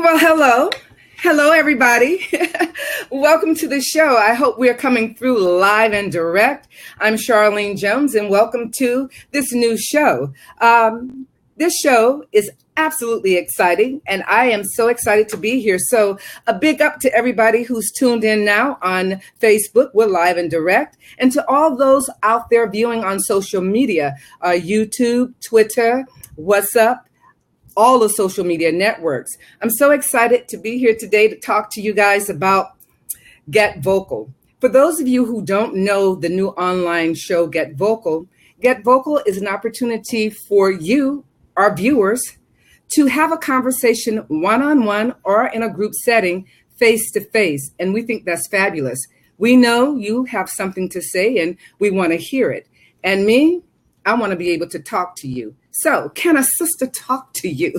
Well, hello. Hello, everybody. Welcome to the show. I hope we're coming through live and direct. I'm Charlene Jones, and welcome to this new show. This show is absolutely exciting, and I am so excited to be here. So a big up to everybody who's tuned in now on Facebook. We're live and direct. And to all those out there viewing on social media, YouTube, Twitter, WhatsApp, all the social media networks. I'm so excited to be here today to talk to you guys about Get Vokl. For those of you who don't know the new online show, Get Vokl is an opportunity for you, our viewers, to have a conversation one-on-one or in a group setting, face-to-face. And we think that's fabulous. We know you have something to say and we want to hear it. And me, I want to be able to talk to you. So can a sister talk to you?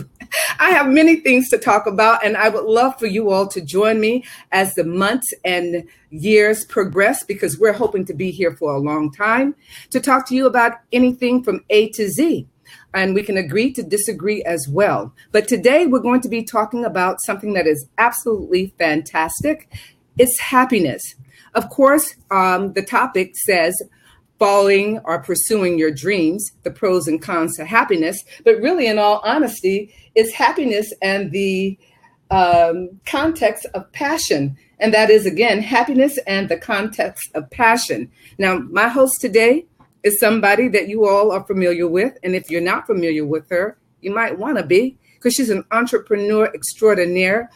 I have many things to talk about, and I would love for you all to join me as the months and years progress, because we're hoping to be here for a long time to talk to you about anything from A to Z. And we can agree to disagree as well. But today we're going to be talking about something that is absolutely fantastic. It's happiness. Of course, the topic says following or pursuing your dreams, the pros and cons to happiness. But really, in all honesty, it's happiness and the context of passion. And that is, again, happiness and the context of passion. Now, my host today is somebody that you all are familiar with. And if you're not familiar with her, you might want to be, because she's an entrepreneur extraordinaire.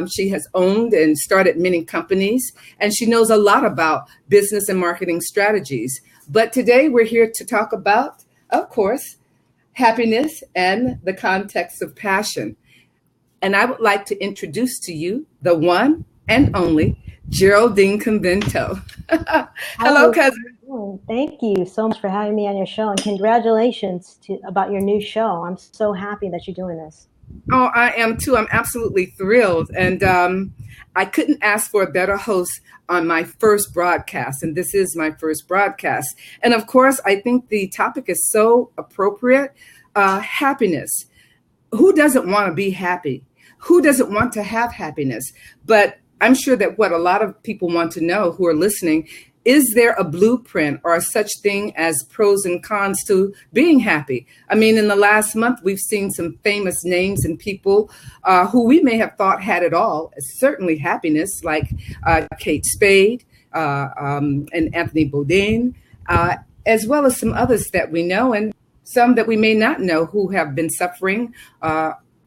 She has owned and started many companies, and she knows a lot about business and marketing strategies. But today we're here to talk about, of course, happiness and the context of passion. And I would like to introduce to you the one and only Geraldine Convento. Hello, cousin. Thank you so much for having me on your show, and congratulations about your new show. I'm so happy that you're doing this. Oh, I am too. I'm absolutely thrilled. And I couldn't ask for a better host on my first broadcast. And this is my first broadcast. And of course, I think the topic is so appropriate. Happiness. Who doesn't want to be happy? Who doesn't want to have happiness? But I'm sure that what a lot of people want to know who are listening, is there a blueprint or such thing as pros and cons to being happy? I mean, in the last month, we've seen some famous names and people who we may have thought had it all, certainly happiness, like Kate Spade and Anthony Bourdain, as well as some others that we know and some that we may not know who have been suffering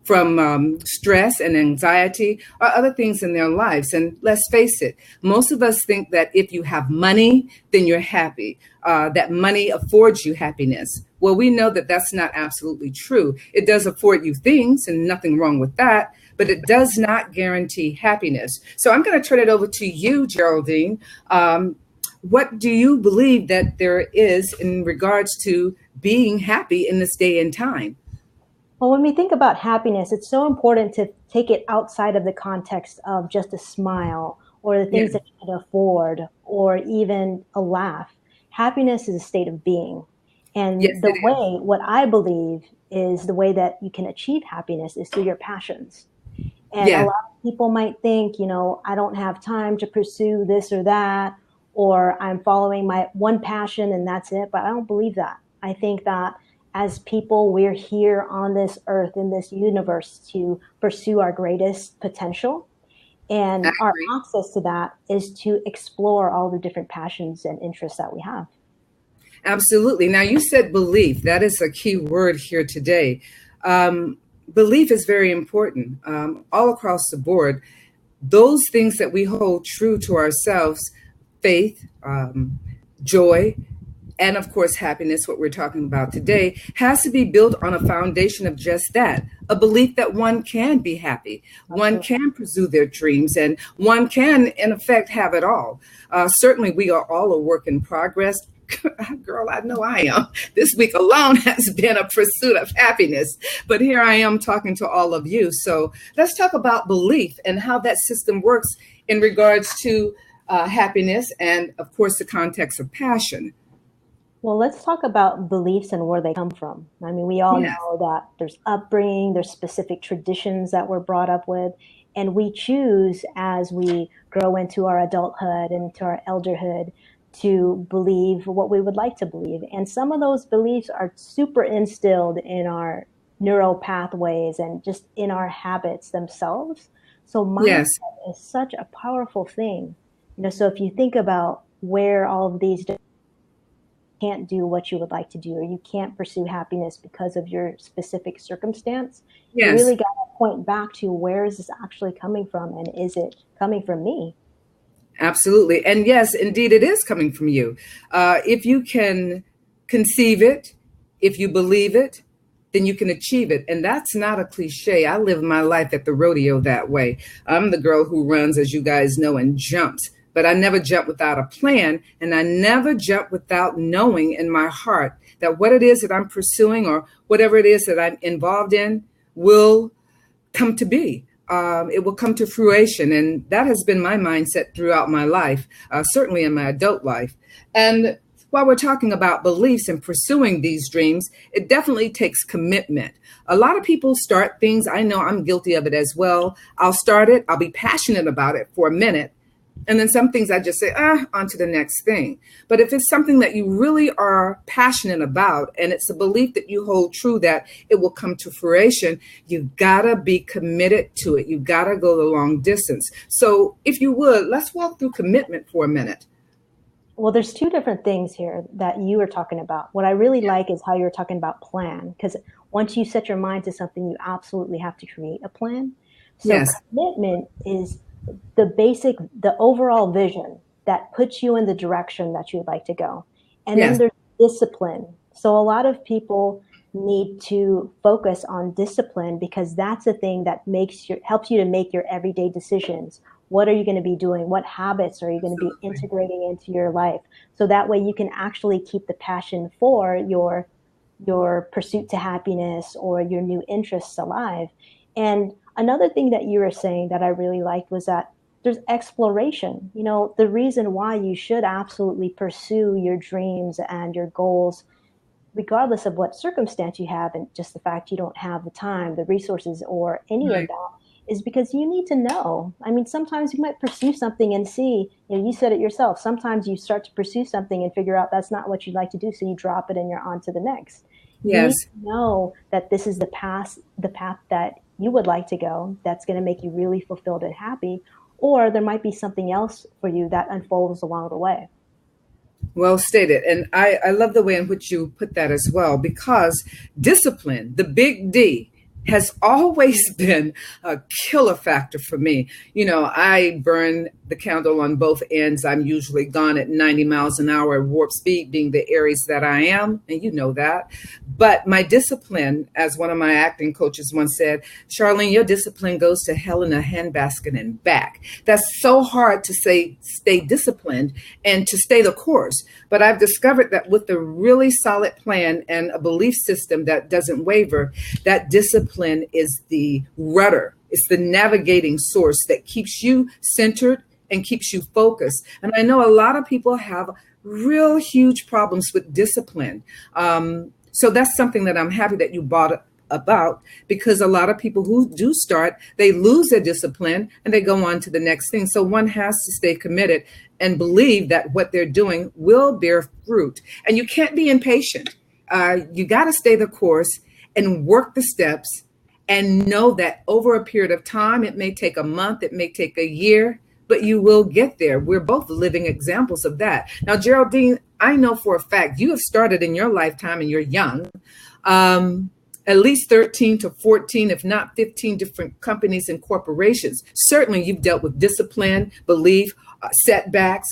from stress and anxiety or other things in their lives. And let's face it, most of us think that if you have money, then you're happy, that money affords you happiness. Well, we know that that's not absolutely true. It does afford you things, and nothing wrong with that, but it does not guarantee happiness. So I'm going to turn it over to you, Geraldine. What do you believe that there is in regards to being happy in this day and time? Well, when we think about happiness, it's so important to take it outside of the context of just a smile or the things that you can afford or even a laugh. Happiness is a state of being. And what I believe is the way that you can achieve happiness is through your passions. And a lot of people might think, I don't have time to pursue this or that, or I'm following my one passion and that's it. But I don't believe that. I think that as people, we're here on this earth, in this universe, to pursue our greatest potential. And our access to that is to explore all the different passions and interests that we have. Absolutely. Now, you said belief. That is a key word here today. Belief is very important all across the board. Those things that we hold true to ourselves, faith, joy, and of course, happiness, what we're talking about today, has to be built on a foundation of just that, a belief that one can be happy, one can pursue their dreams, and one can, in effect, have it all. Certainly, we are all a work in progress. Girl, I know I am. This week alone has been a pursuit of happiness, but here I am talking to all of you. So let's talk about belief and how that system works in regards to happiness and, of course, the context of passion. Well, let's talk about beliefs and where they come from. I mean, we all Yes. know that there's upbringing, there's specific traditions that we're brought up with, and we choose as we grow into our adulthood and into our elderhood to believe what we would like to believe. And some of those beliefs are super instilled in our neural pathways and just in our habits themselves. So mindset Yes. is such a powerful thing. So if you think about where all of these can't do what you would like to do, or you can't pursue happiness because of your specific circumstance, you Yes. really got to point back to where is this actually coming from, and is it coming from me? Absolutely. And yes, indeed, it is coming from you. If you can conceive it, if you believe it, then you can achieve it. And that's not a cliche. I live my life at the rodeo that way. I'm the girl who runs, as you guys know, and jumps, but I never jump without a plan. And I never jump without knowing in my heart that what it is that I'm pursuing or whatever it is that I'm involved in will come to be. It will come to fruition. And that has been my mindset throughout my life, certainly in my adult life. And while we're talking about beliefs and pursuing these dreams, it definitely takes commitment. A lot of people start things. I know I'm guilty of it as well. I'll start it, I'll be passionate about it for a minute. And then some things I just say, on to the next thing. But if it's something that you really are passionate about and it's a belief that you hold true that it will come to fruition, you gotta be committed to it. You gotta go the long distance. So if you would, let's walk through commitment for a minute. Well, there's two different things here that you were talking about. What I really like is how you're talking about plan, because once you set your mind to something, you absolutely have to create a plan. So Yes, commitment is the overall vision that puts you in the direction that you would like to go. And then yes, there's discipline. So a lot of people need to focus on discipline because that's the thing that helps you to make your everyday decisions. What are you going to be doing? What habits are you going to be absolutely. integrating into your life? So that way you can actually keep the passion for your pursuit to happiness or your new interests alive. And another thing that you were saying that I really liked was that there's exploration. The reason why you should absolutely pursue your dreams and your goals, regardless of what circumstance you have, and just the fact you don't have the time, the resources, or any of Right. that, is because you need to know. I mean, sometimes you might pursue something and see, you said it yourself. Sometimes you start to pursue something and figure out that's not what you'd like to do, so you drop it and you're on to the next. You Yes. need to know that this is the path that you would like to go, that's going to make you really fulfilled and happy, or there might be something else for you that unfolds along the way. Well stated. And I love the way in which you put that as well, because discipline, the big D, has always been a killer factor for me. I burn the candle on both ends. I'm usually gone at 90 miles an hour at warp speed, being the Aries that I am, and you know that. But my discipline, as one of my acting coaches once said, Charlene, your discipline goes to hell in a handbasket and back. That's so hard to say, stay disciplined and to stay the course. But I've discovered that with a really solid plan and a belief system that doesn't waver, that discipline is the rudder. It's the navigating source that keeps you centered and keeps you focused. And I know a lot of people have real huge problems with discipline. So that's something that I'm happy that you brought about, because a lot of people who do start, they lose their discipline and they go on to the next thing. So one has to stay committed and believe that what they're doing will bear fruit. And you can't be impatient. You got to stay the course and work the steps and know that over a period of time, it may take a month, it may take a year, but you will get there. We're both living examples of that. Now, Geraldine, I know for a fact you have started in your lifetime and you're young, at least 13 to 14, if not 15 different companies and corporations. Certainly you've dealt with discipline, belief, setbacks,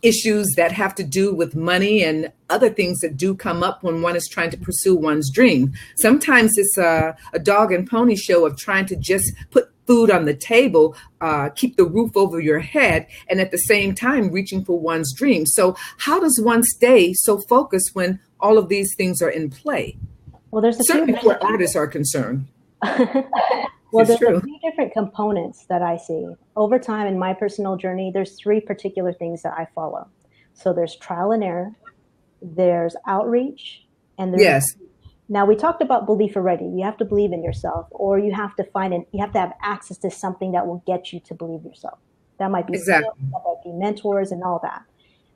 issues that have to do with money and other things that do come up when one is trying to pursue one's dream. Sometimes it's a dog and pony show of trying to just put food on the table, keep the roof over your head, and at the same time reaching for one's dream. So how does one stay so focused when all of these things are in play? Well, there's a few Certainly where artists are concerned. well, It's there's a true. few different components that I see. Over time in my personal journey, there's three particular things that I follow. So there's trial and error, there's outreach, and there's Yes, now we talked about belief already. You have to believe in yourself, or you have to you have to have access to something that will get you to believe yourself. That might be skills, exactly. that might be mentors and all that.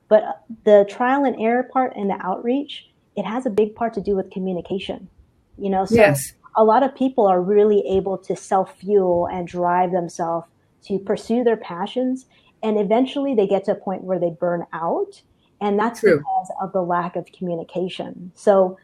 But the trial and error part and the outreach, it has a big part to do with communication. So Yes, a lot of people are really able to self-fuel and drive themselves to pursue their passions, and eventually they get to a point where they burn out, and that's true. because of the lack of communication. So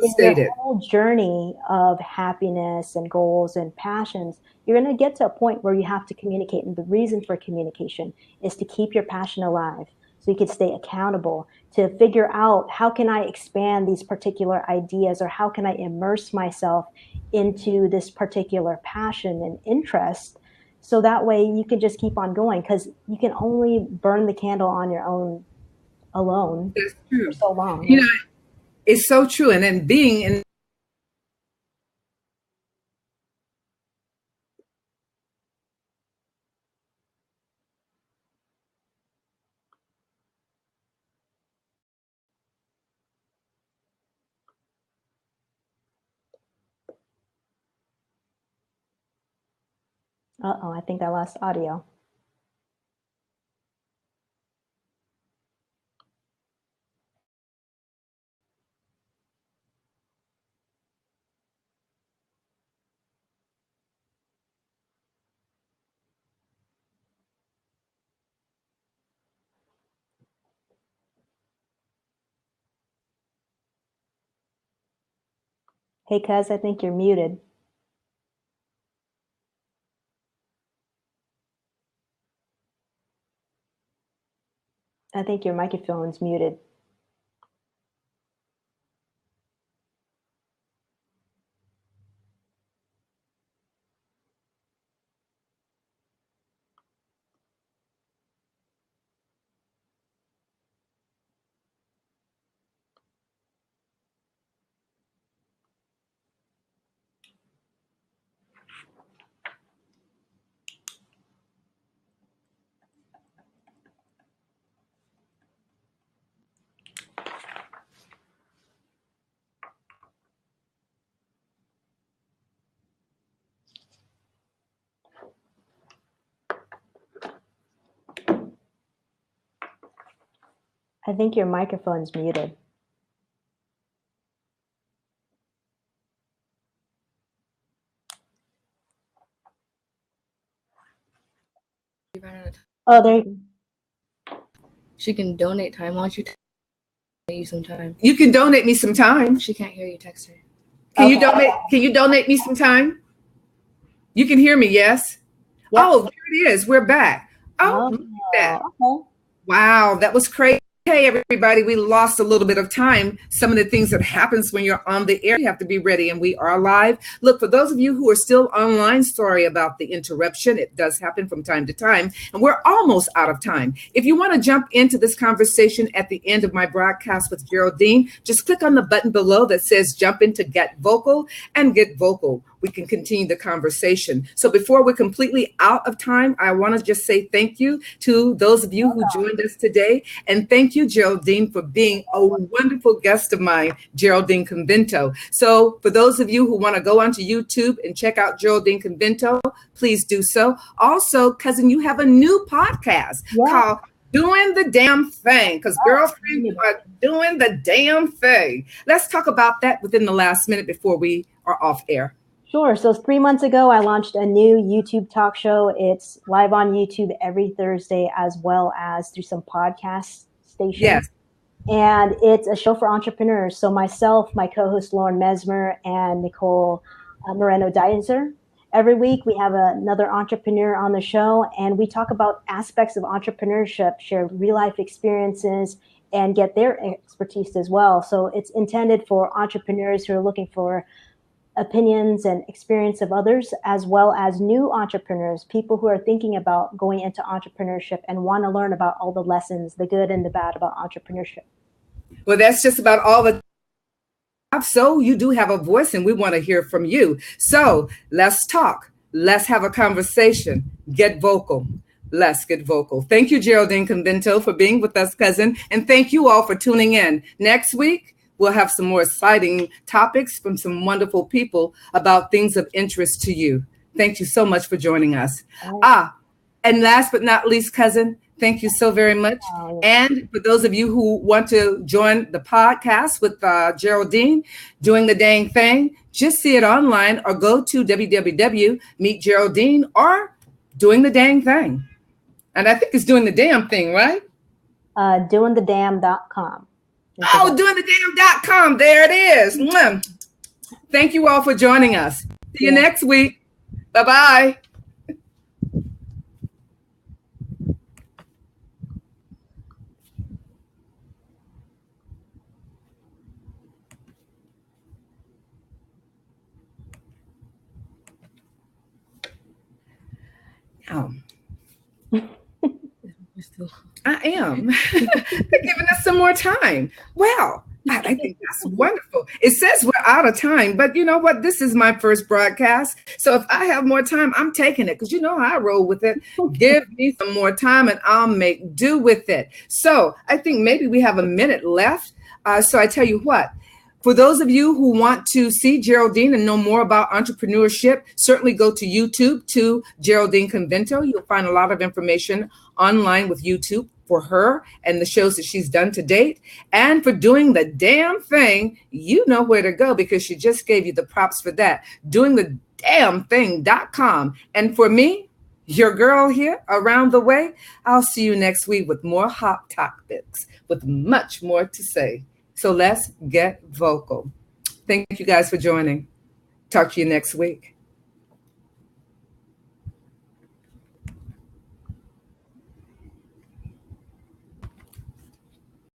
Well in your stated. whole journey of happiness and goals and passions, you're going to get to a point where you have to communicate. And the reason for communication is to keep your passion alive so you can stay accountable, to figure out how can I expand these particular ideas, or how can I immerse myself into this particular passion and interest. So that way you can just keep on going, because you can only burn the candle on your own alone That's for true. so long. You know, it's so true. And then being in, Uh-oh, I think I lost audio. Hey, cuz, I think you're muted. I think your microphone's muted. I think your microphone's muted. Oh, there. She can donate time. Why don't you donate you some time? you can donate me some time. She can't hear you. Text her. Can you Okay. donate? Can you donate me some time? You can hear me, yes? Yep. Oh, there it is. We're back. Oh, look at that. Okay. Wow, that was crazy. Hey, everybody, we lost a little bit of time. Some of the things that happens when you're on the air, you have to be ready, and we are live. Look, for those of you who are still online, sorry about the interruption. It does happen from time to time, and we're almost out of time. If you want to jump into this conversation at the end of my broadcast with Geraldine, just click on the button below that says jump into Get Vokl and Get Vokl. We can continue the conversation. So before we're completely out of time, I want to just say thank you to those of you who joined us today. And thank you, Geraldine, for being a wonderful guest of mine, Geraldine Convento. So for those of you who want to go onto YouTube and check out Geraldine Convento, please do so. Also, cousin, you have a new podcast called Doing the Damn Thing, because girlfriend, you are doing the damn thing. Let's talk about that within the last minute before we are off air. Sure. So 3 months ago, I launched a new YouTube talk show. It's live on YouTube every Thursday, as well as through some podcast stations. Yes. And it's a show for entrepreneurs. So myself, my co-host Lauren Mesmer, and Nicole Moreno-Dietzer. Every week we have another entrepreneur on the show, and we talk about aspects of entrepreneurship, share real life experiences, and get their expertise as well. So it's intended for entrepreneurs who are looking for opinions and experience of others, as well as new entrepreneurs, people who are thinking about going into entrepreneurship and want to learn about all the lessons, the good and the bad about entrepreneurship. Well, that's just about all the time. So you do have a voice, and we want to hear from you. So let's talk. Let's have a conversation. Get vocal. Let's get vocal. Thank you, Geraldine Convento, for being with us, cousin. And thank you all for tuning in. Next week, we'll have some more exciting topics from some wonderful people about things of interest to you. Thank you so much for joining us. And last but not least, cousin, thank you so very much. And for those of you who want to join the podcast with Geraldine doing the dang thing, just see it online or go to www.meetgeraldine or doing the dang thing. And I think it's doing the damn thing, right? Doingthedamn.com. Oh, doingthedamn.com. There it is. Thank you all for joining us. See you next week. Bye-bye. I am. They're giving us some more time. Wow. I think that's wonderful. It says we're out of time, but you know what? This is my first broadcast. So if I have more time, I'm taking it because you know how I roll with it. Give me some more time and I'll make do with it. So I think maybe we have a minute left. So I tell you what, for those of you who want to see Geraldine and know more about entrepreneurship, certainly go to YouTube to Geraldine Convento. You'll find a lot of information online with YouTube for her and the shows that she's done to date. And for doing the damn thing, you know where to go because she just gave you the props for that. Doingthedamnthing.com. And for me, your girl here around the way, I'll see you next week with more hot topics with much more to say. So let's get vocal. Thank you guys for joining. Talk to you next week.